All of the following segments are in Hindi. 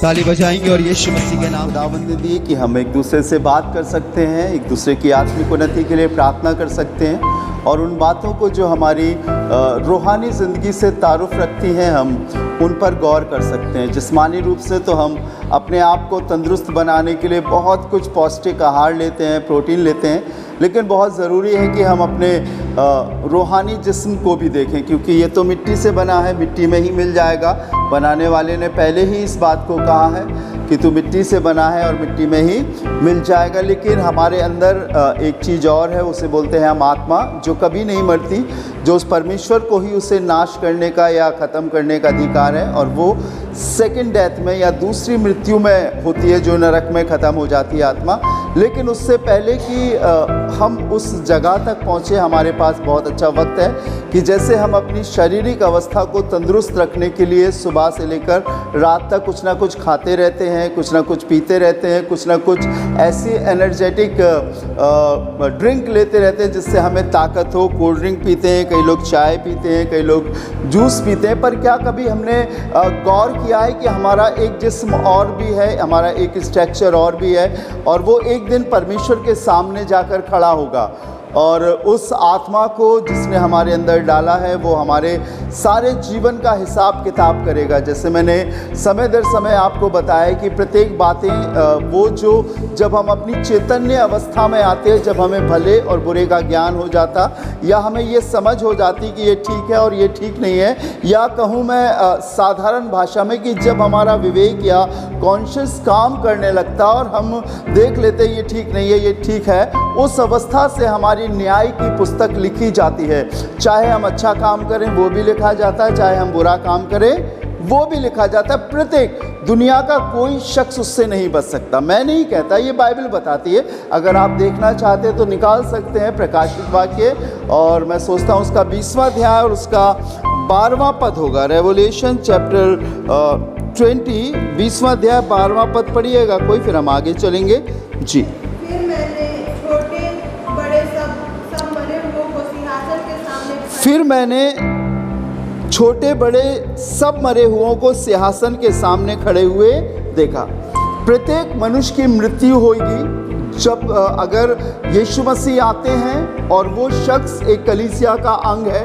ताली बजाएंगे और यीशु मसीह के नाम। खुदावंद ने दी कि हम एक दूसरे से बात कर सकते हैं, एक दूसरे की आत्मिक उन्नति के लिए प्रार्थना कर सकते हैं और उन बातों को जो हमारी रूहानी ज़िंदगी से तारुफ रखती हैं हम उन पर गौर कर सकते हैं। जिस्मानी रूप से तो हम अपने आप को तंदुरुस्त बनाने के लिए बहुत कुछ पौष्टिक आहार लेते हैं, प्रोटीन लेते हैं, लेकिन बहुत ज़रूरी है कि हम अपने रूहानी जिस्म को भी देखें, क्योंकि ये तो मिट्टी से बना है, मिट्टी में ही मिल जाएगा। बनाने वाले ने पहले ही इस बात को कहा है कि तू मिट्टी से बना है और मिट्टी में ही मिल जाएगा। लेकिन हमारे अंदर एक चीज़ और है, उसे बोलते हैं हम आत्मा, जो कभी नहीं मरती, जो उस परमेश्वर को ही उसे नाश करने का या ख़त्म करने का अधिकार है, और वो सेकंड डेथ में या दूसरी मृत्यु में होती है, जो नरक में ख़त्म हो जाती है आत्मा। लेकिन उससे पहले कि हम उस जगह तक पहुँचे, हमारे पास बहुत अच्छा वक्त है कि जैसे हम अपनी शारीरिक अवस्था को तंदुरुस्त रखने के लिए सुबह से लेकर रात तक कुछ ना कुछ खाते रहते हैं, कुछ ना कुछ पीते रहते हैं, कुछ ना कुछ ऐसी एनर्जेटिक ड्रिंक लेते रहते हैं जिससे हमें ताकत हो। कोल्ड ड्रिंक पीते हैं, कई लोग चाय पीते हैं, कई लोग जूस पीते हैं, पर क्या कभी हमने गौर किया है कि हमारा एक जिस्म और भी है, हमारा एक स्ट्रक्चर और भी है, और वो एक दिन परमेश्वर के सामने जाकर खड़ा होगा, और उस आत्मा को जिसने हमारे अंदर डाला है वो हमारे सारे जीवन का हिसाब किताब करेगा। जैसे मैंने समय दर समय आपको बताया कि प्रत्येक बातें वो जो जब हम अपनी चैतन्य अवस्था में आते हैं, जब हमें भले और बुरे का ज्ञान हो जाता, या हमें ये समझ हो जाती कि ये ठीक है और ये ठीक नहीं है, या कहूँ मैं साधारण भाषा में कि जब हमारा विवेक या कॉन्शियस काम करने लगता और हम देख लेते ये ठीक नहीं है, ये ठीक है, उस अवस्था से हमारी न्याय की पुस्तक लिखी जाती है। चाहे हम अच्छा काम करें वो भी लिखा जाता है, चाहे हम बुरा काम करें वो भी लिखा जाता है। प्रत्येक दुनिया का कोई शख्स उससे नहीं बच सकता। मैं नहीं कहता, ये बाइबल बताती है। अगर आप देखना चाहते हैं तो निकाल सकते हैं प्रकाशित वाक्य, और मैं सोचता हूँ उसका 20वां अध्याय और उसका 12वां पद होगा। रेवोल्यूशन चैप्टर 20 20वां अध्याय 12वां पद पढ़िएगा कोई, फिर हम आगे चलेंगे जी। फिर मैंने छोटे बड़े सब मरे हुओं को सिंहासन के सामने खड़े हुए देखा। प्रत्येक मनुष्य की मृत्यु होगी जब अगर यीशु मसीह आते हैं और वो शख्स एक कलीसिया का अंग है,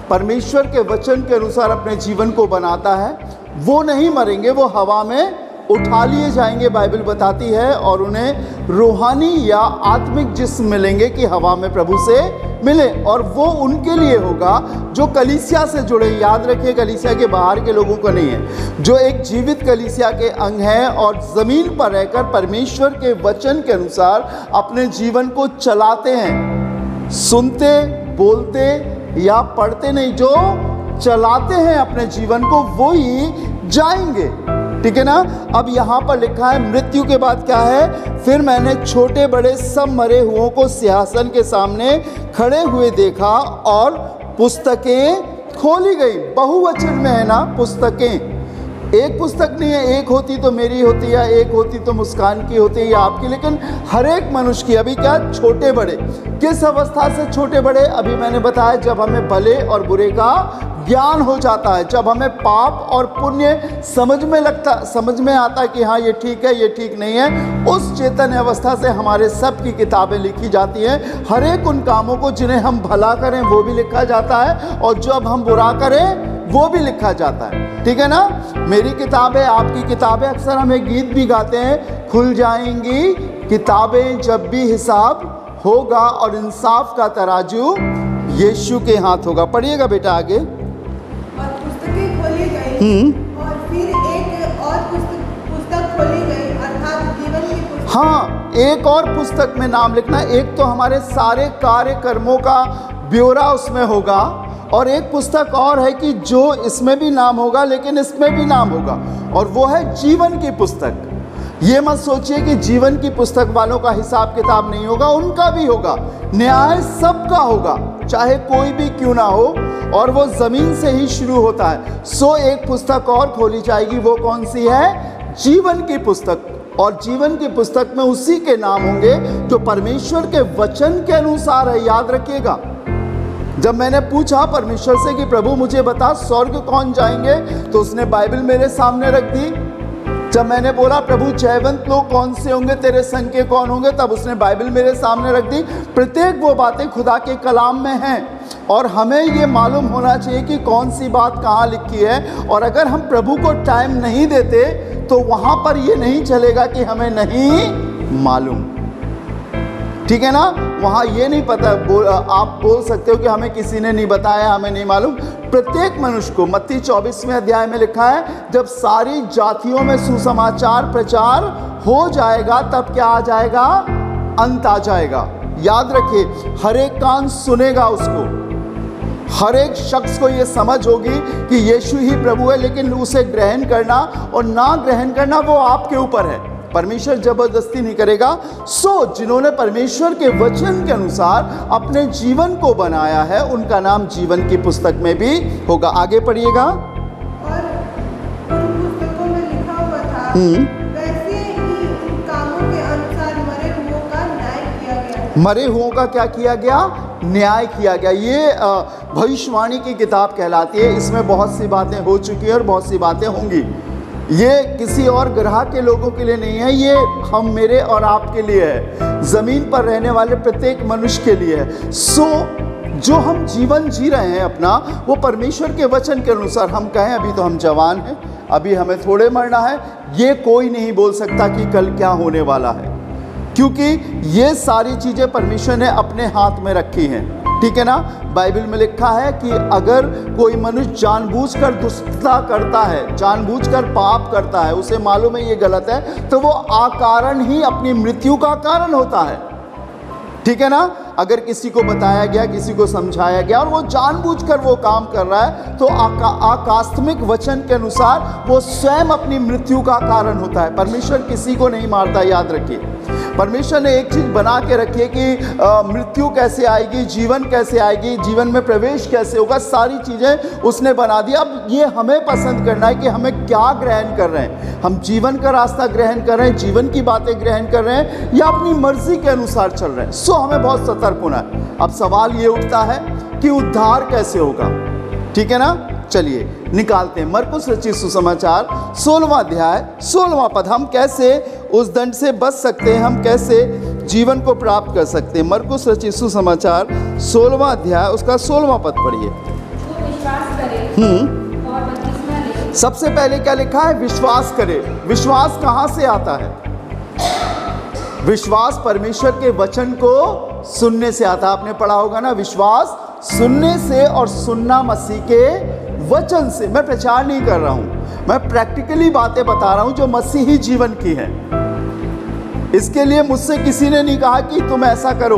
परमेश्वर के वचन के अनुसार अपने जीवन को बनाता है, वो नहीं मरेंगे, वो हवा में उठा लिए जाएंगे, बाइबल बताती है, और उन्हें रूहानी या आत्मिक जिस्म मिलेंगे कि हवा में प्रभु से मिले। और वो उनके लिए होगा जो कलीसिया से जुड़े। याद रखिए, कलीसिया के बाहर के लोगों का नहीं है, जो एक जीवित कलीसिया के अंग हैं और ज़मीन पर रहकर परमेश्वर के वचन के अनुसार अपने जीवन को चलाते हैं। सुनते, बोलते या पढ़ते नहीं, जो चलाते हैं अपने जीवन को, वो ही जाएंगे। ठीक है ना। अब यहाँ पर लिखा है मृत्यु के बाद क्या है, फिर मैंने छोटे बड़े सब मरे हुओं को सिंहासन के सामने खड़े हुए देखा और पुस्तकें खोली गई। बहुवचन में है ना पुस्तकें, एक पुस्तक नहीं है, एक होती तो मेरी होती या एक होती तो मुस्कान की होती या आपकी, लेकिन हर एक मनुष्य की। अभी क्या छोटे बड़े, किस अवस्था से छोटे बड़े? अभी मैंने बताया जब हमें भले और बुरे का ज्ञान हो जाता है, जब हमें पाप और पुण्य समझ में आता है कि हाँ ये ठीक है, ये ठीक नहीं है, उस चेतन अवस्था से हमारे सब की किताबें लिखी जाती हैं। हर एक उन कामों को जिन्हें हम भला करें वो भी लिखा जाता है, और जब हम बुरा करें वो भी लिखा जाता है। ठीक है ना। मेरी किताबें, आपकी किताबें, अक्सर हमें गीत भी गाते हैं, खुल जाएंगी किताबें जब भी हिसाब होगा और इंसाफ का तराजू यीशु के हाथ होगा। पढ़िएगा बेटा आगे। और पुस्तकें खोली गई और फिर एक और पुस्तक खोली गई, अर्थात जीवन की पुस्तक। हाँ, एक और पुस्तक में नाम लिखना। एक तो हमारे सारे कार्य कर्मों का ब्यौरा उसमें होगा, और एक पुस्तक और है कि जो इसमें भी नाम होगा लेकिन इसमें भी नाम होगा, और वो है जीवन की पुस्तक। ये मत सोचिए कि जीवन की पुस्तक वालों का हिसाब किताब नहीं होगा, उनका भी होगा। न्याय सबका होगा, चाहे कोई भी क्यों ना हो, और वो ज़मीन से ही शुरू होता है। सो एक पुस्तक और खोली जाएगी, वो कौन सी है? जीवन की पुस्तक। और जीवन की पुस्तक में उसी के नाम होंगे जो परमेश्वर के वचन के अनुसार है। याद रखिएगा, जब मैंने पूछा परमेश्वर से कि प्रभु मुझे बता स्वर्ग कौन जाएंगे, तो उसने बाइबल मेरे सामने रख दी। जब मैंने बोला प्रभु जयवंत लोग कौन से होंगे, तेरे संग के कौन होंगे, तब उसने बाइबल मेरे सामने रख दी। प्रत्येक वो बातें खुदा के कलाम में हैं और हमें ये मालूम होना चाहिए कि कौन सी बात कहाँ लिखी है। और अगर हम प्रभु को टाइम नहीं देते तो वहाँ पर ये नहीं चलेगा कि हमें नहीं मालूम, ठीक है ना। वहाँ ये नहीं पता, आप बोल सकते हो कि हमें किसी ने नहीं बताया, हमें नहीं मालूम। प्रत्येक मनुष्य को, मत्ती 24वें अध्याय में लिखा है, जब सारी जातियों में सुसमाचार प्रचार हो जाएगा तब क्या आ जाएगा, अंत आ जाएगा। याद रखिए, हर एक कान सुनेगा उसको, हर एक शख्स को ये समझ होगी कि यीशु ही प्रभु है, लेकिन उसे ग्रहण करना और ना ग्रहण करना वो आपके ऊपर है। परमेश्वर जबरदस्ती नहीं करेगा। जिन्होंने परमेश्वर के वचन के अनुसार अपने जीवन को बनाया है, उनका नाम जीवन की पुस्तक में भी होगा। आगे पढ़िएगा। और उन पुस्तकों में लिखा हुआ था, वैसे ही उन कामों के अनुसार मरे हुओं का न्याय किया गया। मरे हुओं का क्या किया गया, न्याय किया गया। ये भविष्यवाणी की किताब कहलाती है। इसमें बहुत सी बातें हो चुकी हैं और बहुत सी बातें होंगी। ये किसी और ग्रह के लोगों के लिए नहीं है, ये हम, मेरे और आपके लिए है, ज़मीन पर रहने वाले प्रत्येक मनुष्य के लिए है। जो हम जीवन जी रहे हैं अपना, वो परमेश्वर के वचन के अनुसार। हम कहें अभी तो हम जवान हैं, अभी हमें थोड़े मरना है, ये कोई नहीं बोल सकता कि कल क्या होने वाला है, क्योंकि ये सारी चीज़ें परमेश्वर ने अपने हाथ में रखी हैं, ठीक है ना। बाइबल में लिखा है कि अगर कोई मनुष्य जानबूझकर दुष्टता करता है, जानबूझकर पाप करता है, उसे मालूम है ये गलत है, तो वो अकारण ही अपनी मृत्यु का कारण होता है, ठीक है ना। अगर किसी को बताया गया, किसी को समझाया गया और वो जानबूझकर वो काम कर रहा है, तो आकास्मिक वचन के अनुसार वो स्वयं अपनी मृत्यु का कारण होता है। परमेश्वर किसी को नहीं मारता, याद रखिए। परमेश्वर ने एक चीज़ बना के रखी है कि मृत्यु कैसे आएगी, जीवन कैसे आएगी, जीवन में प्रवेश कैसे होगा, सारी चीज़ें उसने बना दी। अब ये हमें पसंद करना है कि हमें क्या ग्रहण कर रहे हैं। हम जीवन का रास्ता ग्रहण कर रहे हैं, जीवन की बातें ग्रहण कर रहे हैं, या अपनी मर्जी के अनुसार चल रहे हैं। हमें बहुत सतर्क होना है। अब सवाल ये उठता है कि उद्धार कैसे होगा, ठीक है ना। चलिए निकालते हैं मरकुस रचित सुसमाचार 16वां अध्याय 16वां पद। हम कैसे उस दंड से बच सकते हैं, हम कैसे जीवन को प्राप्त कर सकते हैं। मरकुस रचित सुसमाचार 16वां अध्याय उसका 16वां पद पढ़िए। सबसे पहले क्या लिखा है, विश्वास करे। विश्वास कहाँ से आता है, विश्वास परमेश्वर के वचन को सुनने से आता है। आपने पढ़ा होगा ना, विश्वास सुनने से और सुनना मसीह के वचन से। मैं प्रचार नहीं कर रहा हूं, मैं प्रैक्टिकली बातें बता रहा हूं जो मसीही जीवन की है। इसके लिए मुझसे किसी ने नहीं कहा कि तुम ऐसा करो।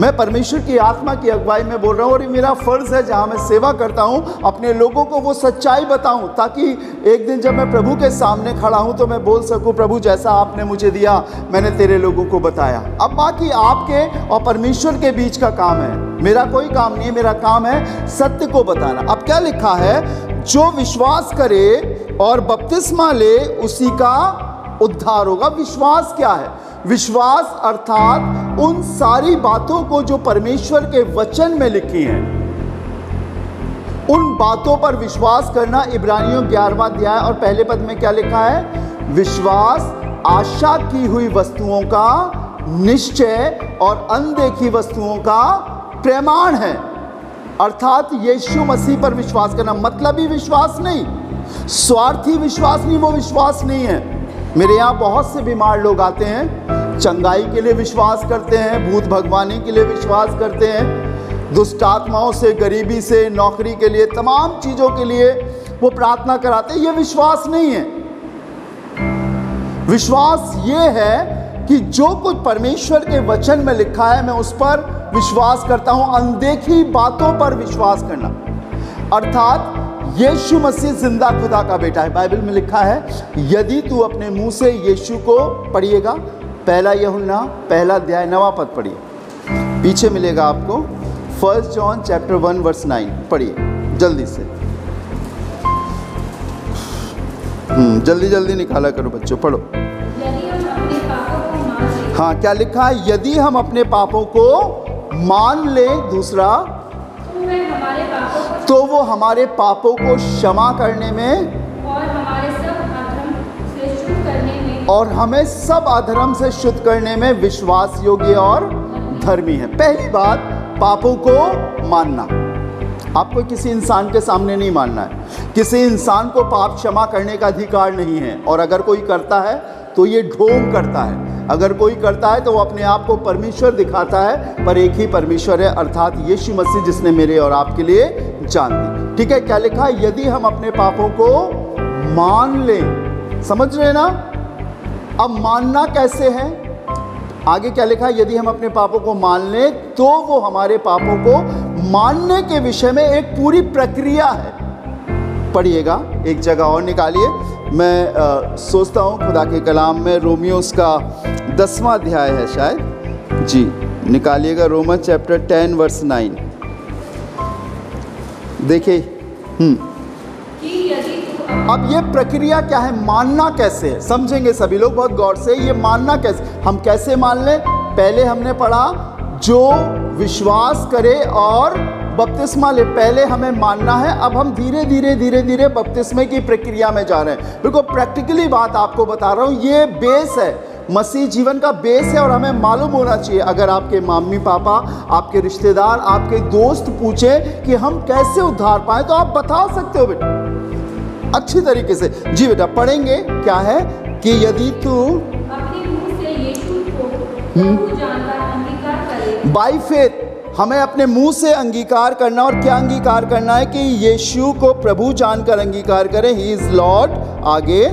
मैं परमेश्वर की आत्मा की अगुवाई में बोल रहा हूँ और ये मेरा फ़र्ज़ है, जहाँ मैं सेवा करता हूँ, अपने लोगों को वो सच्चाई बताऊँ, ताकि एक दिन जब मैं प्रभु के सामने खड़ा हूँ तो मैं बोल सकूँ, प्रभु जैसा आपने मुझे दिया मैंने तेरे लोगों को बताया। अब बाकी आपके और परमेश्वर के बीच का काम है, मेरा कोई काम नहीं है। मेरा काम है सत्य को बताना। अब क्या लिखा है, जो विश्वास करे और बपतिस्मा ले उसी का उद्धार होगा। विश्वास क्या है, विश्वास अर्थात उन सारी बातों को जो परमेश्वर के वचन में लिखी हैं, उन बातों पर विश्वास करना। इब्रानियों 11वां अध्याय और पहले पद में क्या लिखा है, विश्वास आशा की हुई वस्तुओं का निश्चय और अनदेखी वस्तुओं का प्रमाण है। अर्थात यीशु मसीह पर विश्वास करना, मतलब ही विश्वास नहीं, स्वार्थी विश्वास नहीं, वो विश्वास नहीं है। मेरे यहाँ बहुत से बीमार लोग आते हैं, चंगाई के लिए विश्वास करते हैं, भूत भगवानी के लिए विश्वास करते हैं, दुष्ट आत्माओं से, गरीबी से, नौकरी के लिए, तमाम चीज़ों के लिए वो प्रार्थना कराते हैं। ये विश्वास नहीं है। विश्वास ये है कि जो कुछ परमेश्वर के वचन में लिखा है मैं उस पर विश्वास करता हूँ। अनदेखी बातों पर विश्वास करना, अर्थात यीशु मसीह जिंदा खुदा का बेटा है। बाइबल में लिखा है, यदि तू अपने मुंह से यीशु को पढ़िएगा, पहला यूहन्ना पहला अध्याय 9वां पद पढ़िए, पीछे मिलेगा आपको। 1 जॉन चैप्टर 1 वर्स 9 पढ़िए जल्दी से। जल्दी जल्दी निकाला करो बच्चों, पढ़ो। हाँ, क्या लिखा है, यदि हम अपने पापों को मान लें, दूसरा तो वो हमारे पापों को क्षमा करने में और हमें सब अधर्म से शुद्ध करने में विश्वास योग्य और धर्मी है। पहली बात, पापों को मानना। आपको किसी इंसान के सामने नहीं मानना है। किसी इंसान को पाप क्षमा करने का अधिकार नहीं है, और अगर कोई करता है तो ये ढोंग करता है। अगर कोई करता है तो वो अपने आप को परमेश्वर दिखाता है, पर एक ही परमेश्वर है, अर्थात यीशु मसीह, जिसने मेरे और आपके लिए जान दी। ठीक है, क्या लिखा है? यदि हम अपने पापों को मान लें। समझ रहे ना? अब मानना कैसे है? आगे क्या लिखा है? यदि हम अपने पापों को मान लें तो वो हमारे पापों को मानने के विषय में एक पूरी प्रक्रिया है। पढ़िएगा, एक जगह और निकालिए। मैं सोचता हूँ खुदा के कलाम में रोमियोस का 10वां अध्याय है शायद। जी, निकालिएगा रोमन चैप्टर 10 वर्स 9। देखिए, अब ये प्रक्रिया क्या है? मानना कैसे है? समझेंगे सभी लोग बहुत गौर से। ये मानना कैसे, हम कैसे मान लें? पहले हमने पढ़ा, जो विश्वास करे और बपतिस्मा ले। पहले हमें मानना है, अब हम धीरे धीरे बपतिस्मे की प्रक्रिया में जा रहे हैं। बिल्कुल प्रैक्टिकली बात आपको बता रहा हूँ, ये बेस है, मसीह जीवन का बेस है, और हमें मालूम होना चाहिए। अगर आपके मम्मी पापा, आपके रिश्तेदार, आपके दोस्त पूछे कि हम कैसे उद्धार पाए, तो आप बता सकते हो बेटा अच्छी तरीके से। जी बेटा, पढ़ेंगे। क्या है कि यदि तू अपने मुंह से यीशु को प्रभु जानकर अंगीकार करे। बाय फेथ हमें अपने मुंह से अंगीकार करना, और क्या अंगीकार करना है? कि यीशु को प्रभु जानकर अंगीकार करें, ही इज लॉर्ड। आगे,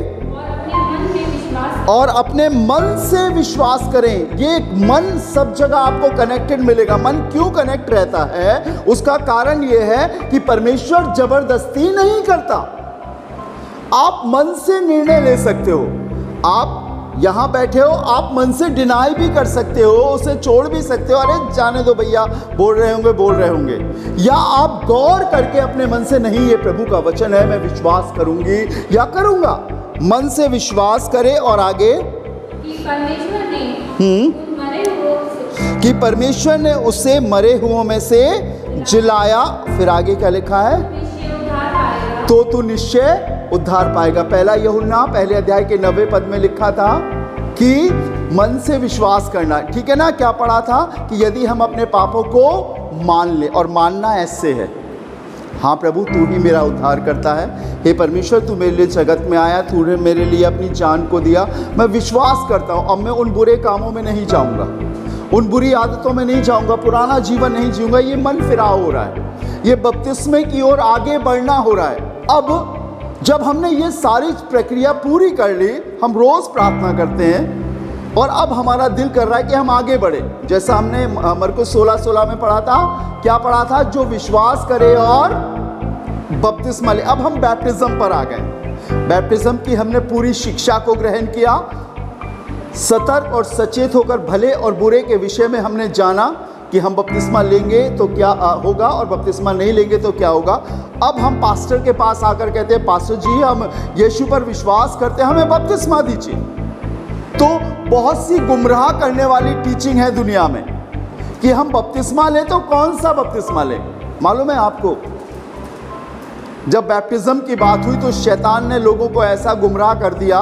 और अपने मन से विश्वास करें। ये मन सब जगह आपको कनेक्टेड मिलेगा। मन क्यों कनेक्ट रहता है? उसका कारण ये है कि परमेश्वर जबरदस्ती नहीं करता। आप मन से निर्णय ले सकते हो। आप यहाँ बैठे हो, आप मन से डिनाई भी कर सकते हो, उसे छोड़ भी सकते हो, अरे जाने दो भैया, बोल रहे होंगे। या आप गौर करके अपने मन से, नहीं ये प्रभु का वचन है, मैं विश्वास करूंगी या करूंगा। मन से विश्वास करे। और आगे, कि परमेश्वर ने उसे मरे हुओं में से जिलाया। फिर आगे क्या लिखा है? तो तू निश्चय उद्धार पाएगा। पहला यूहन्ना पहले अध्याय के 90 पद में लिखा था कि मन से विश्वास करना। ठीक है ना? क्या पढ़ा था? कि यदि हम अपने पापों को मान ले, और मानना ऐसे है, हाँ प्रभु तू ही मेरा उद्धार करता है, हे परमेश्वर तू मेरे लिए जगत में आया, तूने मेरे लिए अपनी जान को दिया, मैं विश्वास करता हूँ। अब मैं उन बुरे कामों में नहीं जाऊँगा, उन बुरी आदतों में नहीं जाऊँगा, पुराना जीवन नहीं जीऊँगा। ये मन फिराव हो रहा है, ये बपतिस्मे की ओर आगे बढ़ना हो रहा है। अब जब हमने ये सारी प्रक्रिया पूरी कर ली, हम रोज़ प्रार्थना करते हैं, और अब हमारा दिल कर रहा है कि हम आगे बढ़े। जैसा हमने मरकुस 16:16 में पढ़ा था। क्या पढ़ा था? जो विश्वास करे और बपतिस्मा ले। अब हम बैप्टिज्म पर आ गए। बैप्टिज्म की हमने पूरी शिक्षा को ग्रहण किया। सतर्क और सचेत होकर भले और बुरे के विषय में हमने जाना कि हम बपतिस्मा लेंगे तो क्या होगा, और बपतिस्मा नहीं लेंगे तो क्या होगा। अब हम पास्टर के पास आकर कहते हैं, पास्टर जी हम यीशु पर विश्वास करते हैं, हमें बपतिस्मा दीजिए। तो बहुत सी गुमराह करने वाली टीचिंग है दुनिया में कि हम बपतिस्मा लें, तो कौन सा बपतिस्मा लें? मालूम है आपको, जब बैप्टिज्म की बात हुई तो शैतान ने लोगों को ऐसा गुमराह कर दिया,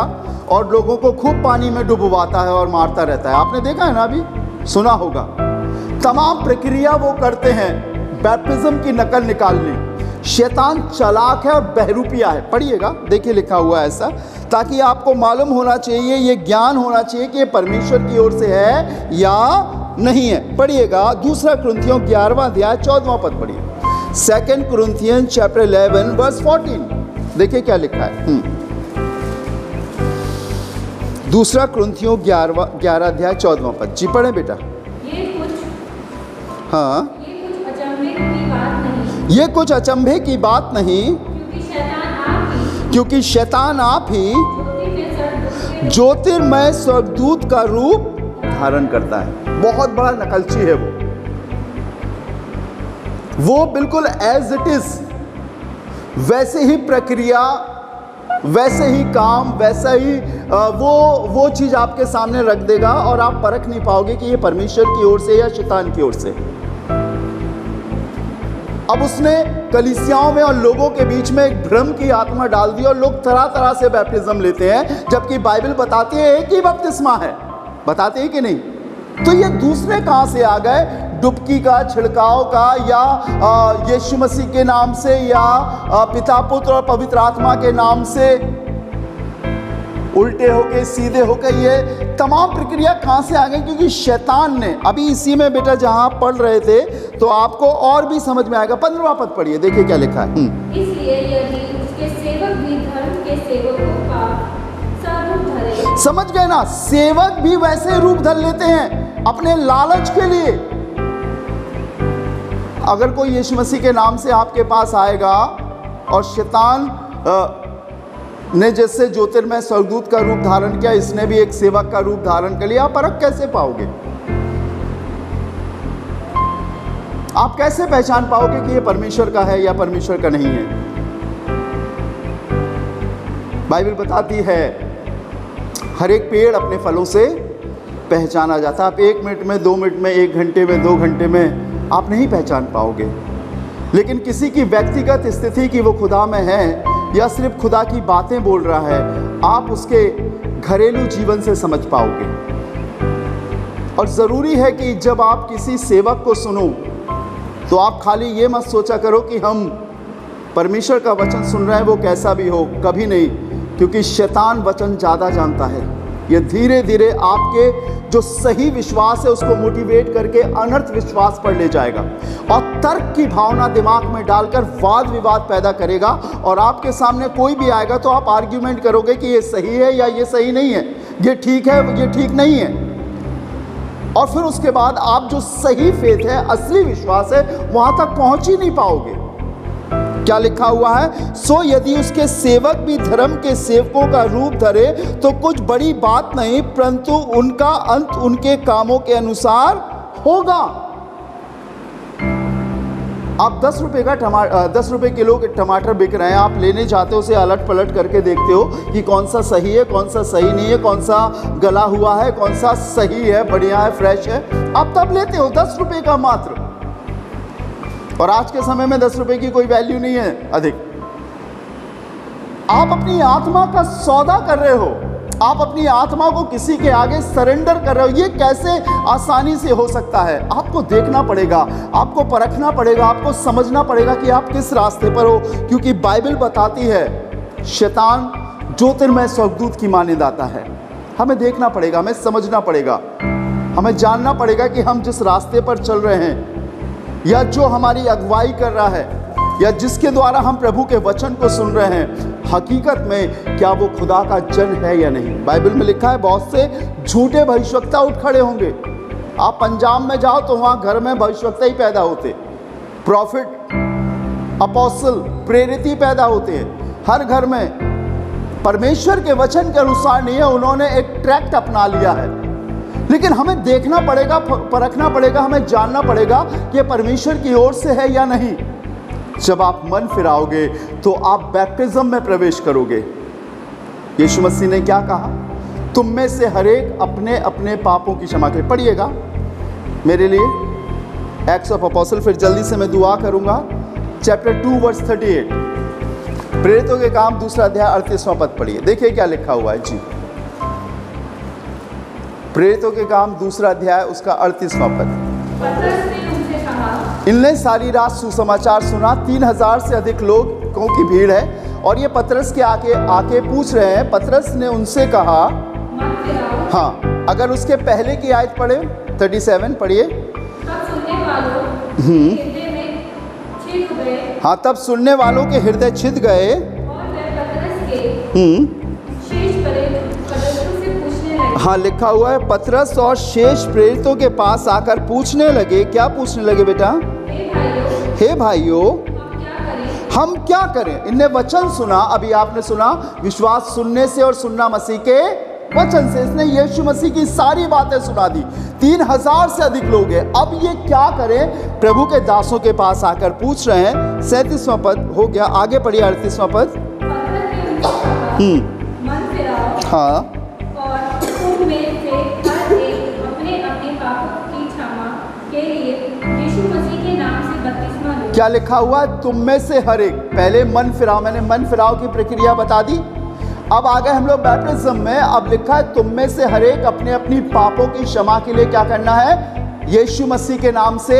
और लोगों को खूब पानी में डुबवाता है और मारता रहता है। आपने देखा है ना, अभी सुना होगा। तमाम प्रक्रिया वो करते हैं बैप्टिज्म की नकल निकालनी। शैतान चालाक है और बहरूपिया है। पढ़िएगा, देखिए लिखा हुआ है ऐसा, ताकि आपको मालूम होना चाहिए, ये ज्ञान होना चाहिए कि ये परमेश्वर की ओर से है या नहीं है। पढ़िएगा 2 कुरिन्थियों 11वां अध्याय 14वां पद पढ़िए। 2 कुरिन्थियन चैप्टर 11 वर्स 14। देखिए क्या लिखा है। 2 कुरिन्थियों 11 अध्याय 14वां पद। जी पढ़े बेटा। हाँ, ये कुछ अचंभे की बात नहीं, क्योंकि शैतान आप ही ज्योतिर्मय स्वर्गदूत का रूप धारण करता है। बहुत बड़ा नकलची है वो बिल्कुल एज इट इज वैसे ही प्रक्रिया, वैसे ही काम, वैसा ही वो चीज आपके सामने रख देगा, और आप परख नहीं पाओगे कि ये परमेश्वर की ओर से या शैतान की ओर से। अब उसने कलीसियाओं में और लोगों के बीच में एक भ्रम की आत्मा डाल दी और लोग तरह तरह से बैप्टिज्म लेते हैं, जबकि बाइबल बताती है एक ही बपतिस्मा है। बताते हैं कि नहीं? तो ये दूसरे कहाँ से आ गए? डुबकी का, छिड़काव का, या यीशु मसीह के नाम से, या पिता, पुत्र और पवित्र आत्मा के नाम से, उल्टे होके, सीधे होके, ये तमाम प्रक्रिया कहाँ से आ गई? क्योंकि शैतान ने, अभी इसी में बेटा जहाँ आप पढ़ रहे थे तो आपको और भी समझ में आएगा। 15वां पद पढ़िए, देखिए क्या लिखा है। इसलिए यदि उसके सेवक भी धर्म के सेवकों का स्वरूप धरे। समझ गए ना? सेवक भी वैसे रूप धर लेते हैं अपने लालच के लिए। अगर कोई यीशु मसीह के नाम से आपके पास आएगा और शैतान ने जैसे ज्योतिर्मय स्वर्गदूत का रूप धारण किया, इसने भी एक सेवक का रूप धारण कर लिया, आप परख कैसे पाओगे? आप कैसे पहचान पाओगे कि ये परमेश्वर का है या परमेश्वर का नहीं है? बाइबल बताती है हर एक पेड़ अपने फलों से पहचाना जाता है। आप 1 मिनट में, 2 मिनट में, 1 घंटे में, 2 घंटे में आप नहीं पहचान पाओगे, लेकिन किसी की व्यक्तिगत स्थिति की वो खुदा में है या सिर्फ खुदा की बातें बोल रहा है, आप उसके घरेलू जीवन से समझ पाओगे। और ज़रूरी है कि जब आप किसी सेवक को सुनो तो आप खाली ये मत सोचा करो कि हम परमेश्वर का वचन सुन रहे हैं, वो कैसा भी हो, कभी नहीं, क्योंकि शैतान वचन ज़्यादा जानता है। ये धीरे धीरे आपके जो सही विश्वास है उसको मोटिवेट करके अनर्थ विश्वास पर ले जाएगा और तर्क की भावना दिमाग में डालकर वाद विवाद पैदा करेगा। और आपके सामने कोई भी आएगा तो आप आर्ग्यूमेंट करोगे कि ये सही है या ये सही नहीं है, ये ठीक है, ये ठीक नहीं है। और फिर उसके बाद आप जो सही फेथ है, असली विश्वास है, वहां तक पहुंच ही नहीं पाओगे। क्या लिखा हुआ है? सो यदि उसके सेवक भी धर्म के सेवकों का रूप धरे तो कुछ बड़ी बात नहीं, परंतु उनका अंत उनके कामों के अनुसार होगा। आप 10 रुपए का 10 रुपए किलो के टमाटर बिक रहे हैं, आप लेने जाते हो, उसे अलट पलट करके देखते हो कि कौन सा सही है, कौन सा सही नहीं है, कौन सा गला हुआ है, कौन सा सही है, बढ़िया है, फ्रेश है, आप तब लेते हो। 10 रुपए का मात्र। और आज के समय में 10 रुपए की कोई वैल्यू नहीं है अधिक। आप अपनी आत्मा का सौदा कर रहे हो, आप अपनी आत्मा को किसी के आगे सरेंडर कर रहे हो। ये कैसे आसानी से हो सकता है? आपको देखना पड़ेगा, आपको परखना पड़ेगा, आपको समझना पड़ेगा कि आप किस रास्ते पर हो, क्योंकि बाइबल बताती है शैतान ज्योतिर्मय स्वर्गदूत की मान्यदाता है। हमें देखना पड़ेगा, हमें समझना पड़ेगा, हमें जानना पड़ेगा कि हम जिस रास्ते पर चल रहे हैं या जो हमारी अगुवाई कर रहा है या जिसके द्वारा हम प्रभु के वचन को सुन रहे हैं, हकीकत में क्या वो खुदा का जन है या नहीं। बाइबल में लिखा है बहुत से झूठे भविष्यवक्ता उठ खड़े होंगे। आप पंजाब में जाओ तो वहाँ घर में भविष्यवक्ता ही पैदा होते, प्रॉफिट, अपोस्टल, प्रेरित ही पैदा होते हैं हर घर में। परमेश्वर के वचन के अनुसार नहीं है, उन्होंने एक ट्रैक्ट अपना लिया है। लेकिन हमें देखना पड़ेगा, परखना पड़ेगा, हमें जानना पड़ेगा कि ये परमेश्वर की ओर से है या नहीं। जब आप मन फिराओगे तो आप बैप्टिज्म में प्रवेश करोगे। यीशु मसीह ने क्या कहा? तुम में से हरेक अपने अपने पापों की क्षमा करे। पढ़िएगा मेरे लिए एक्ट्स ऑफ अपोस्टल, फिर जल्दी से मैं दुआ करूंगा। चैप्टर 2 वर्स 38, प्रेरितों के काम 2 अध्याय 38वां पद पढ़िए। देखिए क्या लिखा हुआ है जी। प्रेरितों के काम 2 अध्याय उसका 38वां पद। पतरस ने उनसे कहा, इनने सारी रात सुसमाचार सुना। 3000 से अधिक लोगों की भीड़ है और ये पतरस के आके पूछ रहे हैं। पतरस ने उनसे कहा, मन फिराओ। हाँ, अगर उसके पहले की आयत पढ़े 37 पढ़िए। तब सुनने वालों के हृदय में छिद गए। हाँ, तब सुनने वालों के हृदय छिद गए और वे पतरस के शेष प्रेरितों से पूछने लगे। हाँ, लिखा हुआ है पतरस और शेष प्रेरितों के पास आकर पूछने लगे। क्या पूछने लगे बेटा? हे भाइयों, हम क्या करें? इनने वचन सुना, अभी आपने सुना, विश्वास सुनने से और सुनना मसीह के वचन से। इसने यीशु मसीह की सारी बातें सुना दी। 3000 से अधिक लोग हैं। अब ये क्या करें? प्रभु के दासों के पास आकर पूछ रहे हैं। 37वां पद हो गया, आगे पढ़िए 38वां पद। मन फिराओ। हाँ, और तुम में से हर एक अपने अपने पापों की क्षमा के लिए यीशु मसीह के नाम से बपतिस्मा लो। क्या लिखा हुआ? तुम में से हर एक। पहले मन फिराव, मैंने मन फिराव की प्रक्रिया बता दी। अब आ गए हम लोग बैप्टिज्म में। अब लिखा है तुम में से हर एक अपने अपनी पापों की क्षमा के लिए क्या करना है? यीशु मसीह के नाम से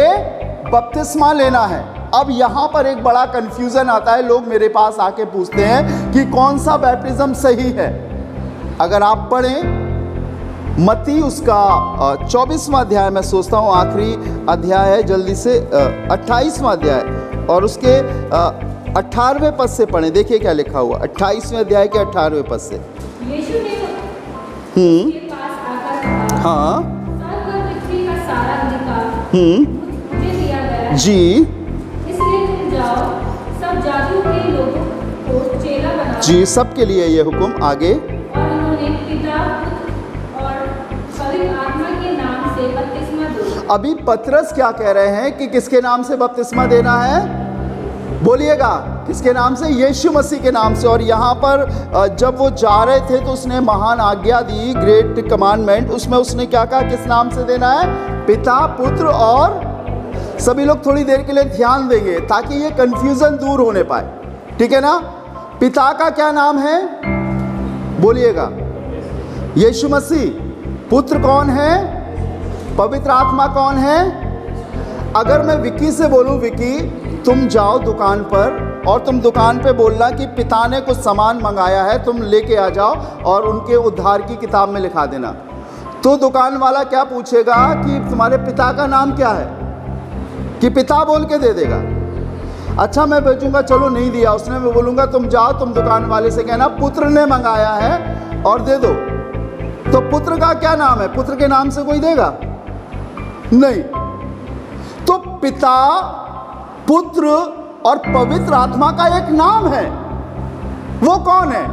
बपतिस्मा लेना है। अब यहाँ पर एक बड़ा कंफ्यूजन आता है। लोग मेरे पास आके पूछते हैं कि कौन सा बैप्टिज्म सही है। अगर आप पढ़ें मत्ती उसका 24वां अध्याय, मैं सोचता हूँ आखिरी अध्याय है, जल्दी से 28वां अध्याय और उसके 18वें पद से पढ़ें। देखिए क्या लिखा हुआ 28वें अध्याय के 18वें पद से। यीशु ने उसके पास आकर कहा, हाँ स्वर्ग और पृथ्वी का सारा अधिकार मुझे दिया गया है। जी, इसलिए तुम जाओ, सब जातियों के लोगों को चेला बनाओ। जी, सबके लिए ये हुक्म। आगे और उन्होंने पिता, पुत्र और पवित्र आत्मा के नाम से बपतिस्मा दो। अभी पतरस क्या कह रहे हैं कि किसके नाम से बपतिस्मा देना है? बोलिएगा, किसके नाम से? यीशु मसीह के नाम से। और यहाँ पर जब वो जा रहे थे तो उसने महान आज्ञा दी, ग्रेट कमांडमेंट। उसमें उसने क्या कहा? किस नाम से देना है? पिता, पुत्र और, सभी लोग थोड़ी देर के लिए ध्यान देंगे ताकि ये कंफ्यूजन दूर होने पाए, ठीक है ना? पिता का क्या नाम है? बोलिएगा, यीशु मसीह। पुत्र कौन है? पवित्र आत्मा कौन है? अगर मैं विकी से बोलूं, विकी तुम जाओ दुकान पर और तुम दुकान पे बोलना कि पिता ने कुछ सामान मंगाया है, तुम लेके आ जाओ और उनके उद्धार की किताब में लिखा देना, तो दुकान वाला क्या पूछेगा कि तुम्हारे पिता का नाम क्या है? कि पिता बोल के दे देगा। अच्छा, मैं भेजूंगा, चलो नहीं दिया उसने, मैं बोलूंगा तुम जाओ, तुम दुकान वाले से कहना पुत्र ने मंगाया है और दे दो। तो पुत्र का क्या नाम है? पुत्र के नाम से कोई देगा नहीं। तो पिता, पुत्र और पवित्र आत्मा का एक नाम है, वो कौन है?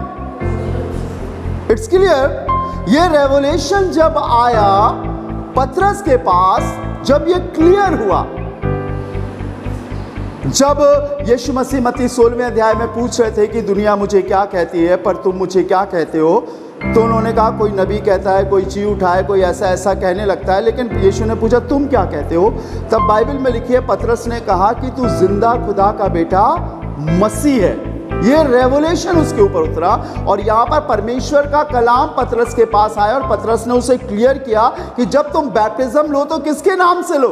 It's clear. ये रेवलेशन जब आया पतरस के पास, जब ये क्लियर हुआ, जब यीशु मसीह मत्ती 16वें अध्याय में पूछ रहे थे कि दुनिया मुझे क्या कहती है, पर तुम मुझे क्या कहते हो, तो उन्होंने कहा कोई नबी कहता है, कोई ची उठाए, कोई ऐसा ऐसा कहने लगता है। लेकिन यीशु ने पूछा तुम क्या कहते हो? तब बाइबल में लिखी है पतरस ने कहा कि तू जिंदा खुदा का बेटा मसीह है। ये रेवलेशन उसके ऊपर उतरा और यहाँ पर परमेश्वर का कलाम पतरस के पास आया और पतरस ने उसे क्लियर किया कि जब तुम बैप्टिज्म लो तो किसके नाम से लो?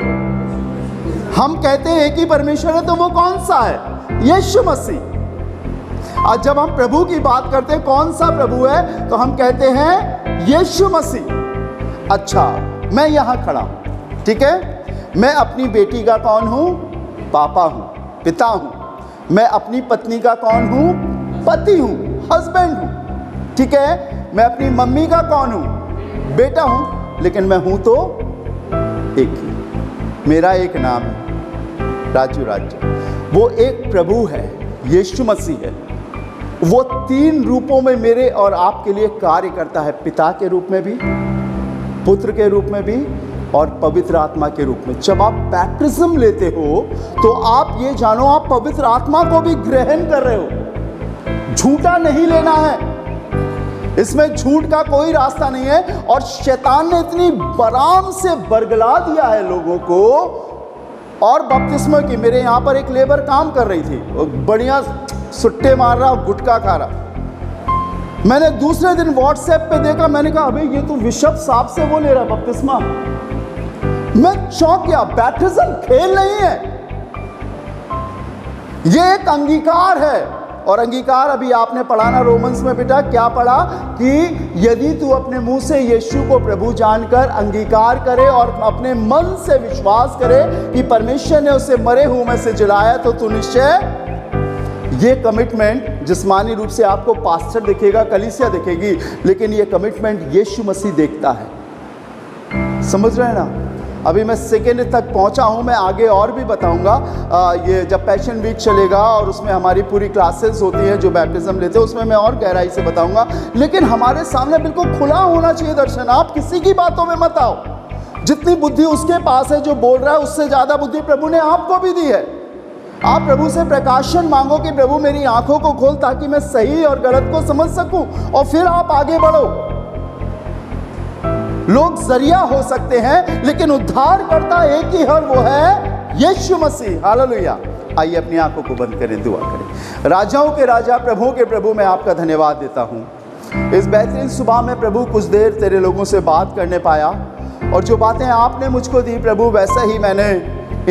हम कहते हैं कि परमेश्वर है, तो वो कौन सा है? यीशु मसीह। आज जब हम प्रभु की बात करते हैं, कौन सा प्रभु है? तो हम कहते हैं यीशु मसीह। अच्छा, मैं यहां खड़ा हूं, ठीक है? मैं अपनी बेटी का कौन हूं? पापा हूं, पिता हूं। मैं अपनी पत्नी का कौन हूं? पति हूं, हस्बैंड हूं, ठीक है? मैं अपनी मम्मी का कौन हूं? बेटा हूं। लेकिन मैं हूं तो एक ही, मेरा एक नाम है राजू राज्य। वो एक प्रभु है, यीशु मसीह है। वो तीन रूपों में मेरे और आपके लिए कार्य करता है, पिता के रूप में भी, पुत्र के रूप में भी और पवित्र आत्मा के रूप में। जब आप बैप्टिज्म लेते हो तो आप ये जानो आप पवित्र आत्मा को भी ग्रहण कर रहे हो। झूठा नहीं लेना है, इसमें झूठ का कोई रास्ता नहीं है। और शैतान ने इतनी आराम से बरगला दिया है लोगों को। और बपतिस्मा की, मेरे यहाँ पर एक लेबर काम कर रही थी, बढ़िया सुट्टे मार रहा, गुटखा खा रहा। मैंने दूसरे दिन व्हाट्सएप पे देखा, मैंने कहा अबे ये तो बिशप साहब से वो ले रहा बपतिस्मा। मैं चौंक गया। बैप्टिज्म खेल नहीं है, ये एक अंगीकार है। और अंगीकार अभी आपने पढ़ा ना रोमन्स में, बेटा क्या पढ़ा? कि यदि तू अपने मुंह से यीशु को प्रभु जानकर अंगीकार करे और अपने मन से विश्वास करे कि परमेश्वर ने उसे मरे हुए में से जिलाया, तो तू निश्चय, ये कमिटमेंट जिस्मानी रूप से आपको पास्टर दिखेगा, कलीसिया दिखेगी, लेकिन ये कमिटमेंट यीशु मसीह देखता है। समझ रहे हैं ना? अभी मैं सेकेंड तक पहुंचा हूं, मैं आगे और भी बताऊंगा। ये जब पैशन वीक चलेगा और उसमें हमारी पूरी क्लासेस होती हैं जो बैप्टिज्म लेते हैं, उसमें मैं और गहराई से बताऊंगा। लेकिन हमारे सामने बिल्कुल खुला होना चाहिए दर्शन। आप किसी की बातों में मत आओ। जितनी बुद्धि उसके पास है जो बोल रहा है, उससे ज़्यादा बुद्धि प्रभु ने आपको भी दी है। आप प्रभु से प्रकाशन मांगो कि प्रभु मेरी आंखों को खोल ताकि मैं सही और गलत को समझ सकूं, और फिर आप आगे बढ़ो। लोग जरिया हो सकते हैं, लेकिन उद्धार करता एक ही है, वो है यीशु मसीह। हालेलुया। आइए अपनी आंखों को बंद करें, दुआ करें। राजाओं के राजा, प्रभुओं के प्रभु, मैं आपका धन्यवाद देता हूँ इस बेहतरीन सुबह में प्रभु कुछ देर तेरे लोगों से बात करने पाया, और जो बातें आपने मुझको दी प्रभु वैसा ही मैंने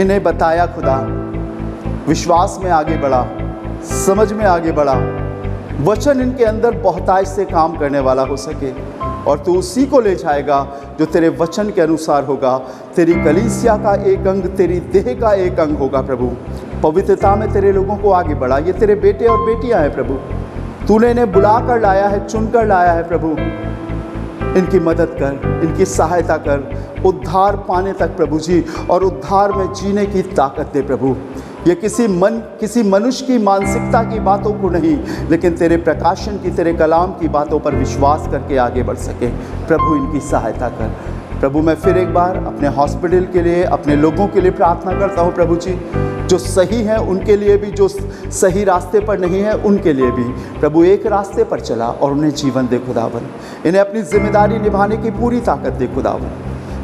इन्हें बताया। खुदा, विश्वास में आगे बढ़ा, समझ में आगे बढ़ा, वचन इनके अंदर बहुतायत से काम करने वाला हो सके, और तू उसी को ले जाएगा जो तेरे वचन के अनुसार होगा। तेरी कलीसिया का एक अंग, तेरी देह का एक अंग होगा प्रभु। पवित्रता में तेरे लोगों को आगे बढ़ा। ये तेरे बेटे और बेटियां हैं प्रभु, तूने इन्हें बुला कर लाया है, चुन कर लाया है प्रभु। इनकी मदद कर, इनकी सहायता कर, उद्धार पाने तक प्रभु जी, और उद्धार में जीने की ताकत दे प्रभु। ये किसी मनुष्य की मानसिकता की बातों को नहीं, लेकिन तेरे प्रकाशन की, तेरे कलाम की बातों पर विश्वास करके आगे बढ़ सके प्रभु। इनकी सहायता कर प्रभु। मैं फिर एक बार अपने हॉस्पिटल के लिए, अपने लोगों के लिए प्रार्थना करता हूँ प्रभु जी, जो सही हैं उनके लिए भी, जो सही रास्ते पर नहीं है उनके लिए भी प्रभु एक रास्ते पर चला और उन्हें जीवन दे खुदावन। इन्हें अपनी जिम्मेदारी निभाने की पूरी ताकत दे खुदावन,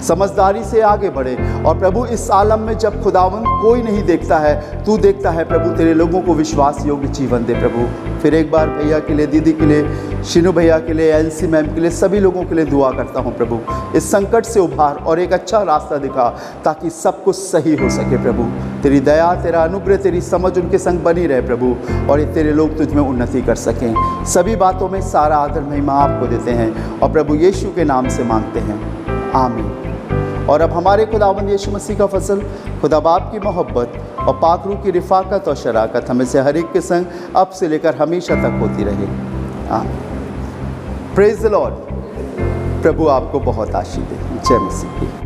समझदारी से आगे बढ़े। और प्रभु इस आलम में जब खुदावन कोई नहीं देखता है, तू देखता है प्रभु, तेरे लोगों को विश्वास योग्य जीवन दे प्रभु। फिर एक बार भैया के लिए, दीदी के लिए, शिनू भैया के लिए, एलसी मैम के लिए, सभी लोगों के लिए दुआ करता हूँ प्रभु। इस संकट से उभार और एक अच्छा रास्ता दिखा ताकि सब कुछ सही हो सके प्रभु। तेरी दया, तेरा अनुग्रह, तेरी समझ उनके संग बनी रहे प्रभु, और ये तेरे लोग तुझ में उन्नति कर सकें। सभी बातों में सारा आदर महिमा आपको देते हैं और प्रभु यीशु के नाम से मांगते हैं, आमीन। और अब हमारे खुदावंद यीशु मसीह का फजल, खुदा बाप की मोहब्बत और पाक रूह की रिफ़ाकत और शराकत हमें से हर एक के संग अब से लेकर हमेशा तक होती रहे, आमीन। Praise the Lord. प्रभु आपको बहुत आशीष दे। जय मसीह की।